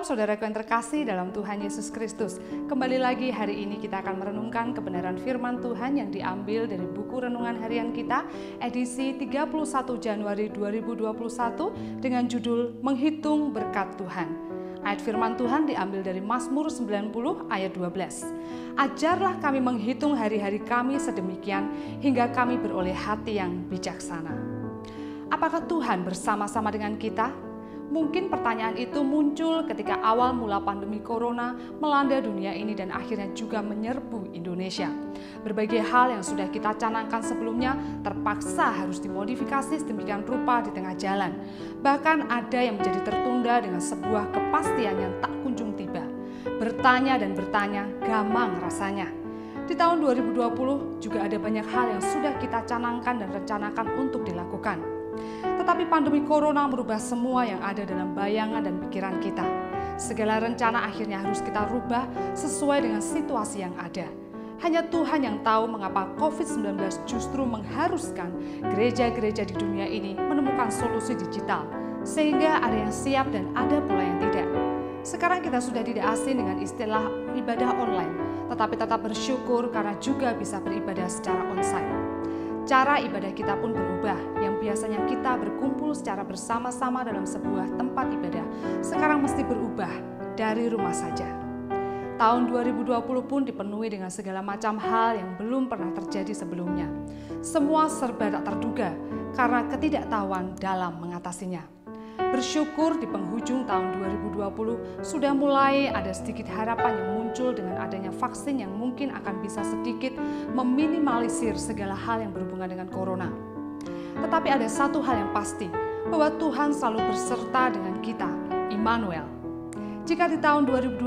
saudaraku yang terkasih dalam Tuhan Yesus Kristus. Kembali lagi hari ini kita akan merenungkan kebenaran firman Tuhan yang diambil dari buku renungan harian kita edisi 31 Januari 2021 dengan judul Menghitung Berkat Tuhan. Ayat firman Tuhan diambil dari Mazmur 90 ayat 12. Ajarlah kami menghitung hari-hari kami sedemikian hingga kami beroleh hati yang bijaksana. Apakah Tuhan bersama-sama dengan kita? Mungkin pertanyaan itu muncul ketika awal mula pandemi corona melanda dunia ini dan akhirnya juga menyerbu Indonesia. Berbagai hal yang sudah kita canangkan sebelumnya terpaksa harus dimodifikasi sedemikian rupa di tengah jalan. Bahkan ada yang menjadi tertunda dengan sebuah kepastian yang tak kunjung tiba. Bertanya dan bertanya, gamang rasanya. Di tahun 2020 juga ada banyak hal yang sudah kita canangkan dan rencanakan untuk dilakukan. Tetapi pandemi corona merubah semua yang ada dalam bayangan dan pikiran kita. Segala rencana akhirnya harus kita rubah sesuai dengan situasi yang ada. Hanya Tuhan yang tahu mengapa COVID-19 justru mengharuskan gereja-gereja di dunia ini menemukan solusi digital, sehingga ada yang siap dan ada pula yang tidak. Sekarang kita sudah tidak asing dengan istilah ibadah online, tetapi tetap bersyukur karena juga bisa beribadah secara onsite. Cara ibadah kita pun berubah, yang biasanya kita berkumpul secara bersama-sama dalam sebuah tempat ibadah, sekarang mesti berubah dari rumah saja. Tahun 2020 pun dipenuhi dengan segala macam hal yang belum pernah terjadi sebelumnya. Semua serba tak terduga karena ketidaktahuan dalam mengatasinya. Bersyukur di penghujung tahun 2020 sudah mulai ada sedikit harapan yang muncul dengan adanya vaksin yang mungkin akan bisa sedikit meminimalisir segala hal yang berhubungan dengan corona. Tetapi ada satu hal yang pasti, bahwa Tuhan selalu berserta dengan kita, Immanuel. Jika di tahun 2020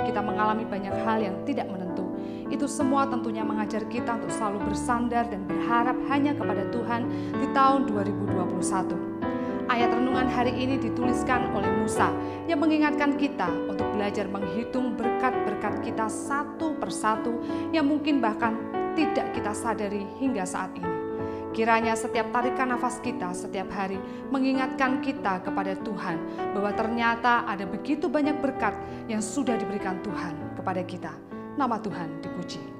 kita mengalami banyak hal yang tidak menentu, itu semua tentunya mengajar kita untuk selalu bersandar dan berharap hanya kepada Tuhan di tahun 2021. Ayat renungan hari ini dituliskan oleh Musa yang mengingatkan kita untuk belajar menghitung berkat-berkat kita satu persatu yang mungkin bahkan tidak kita sadari hingga saat ini. Kiranya setiap tarikan nafas kita setiap hari mengingatkan kita kepada Tuhan bahwa ternyata ada begitu banyak berkat yang sudah diberikan Tuhan kepada kita. Nama Tuhan dipuji.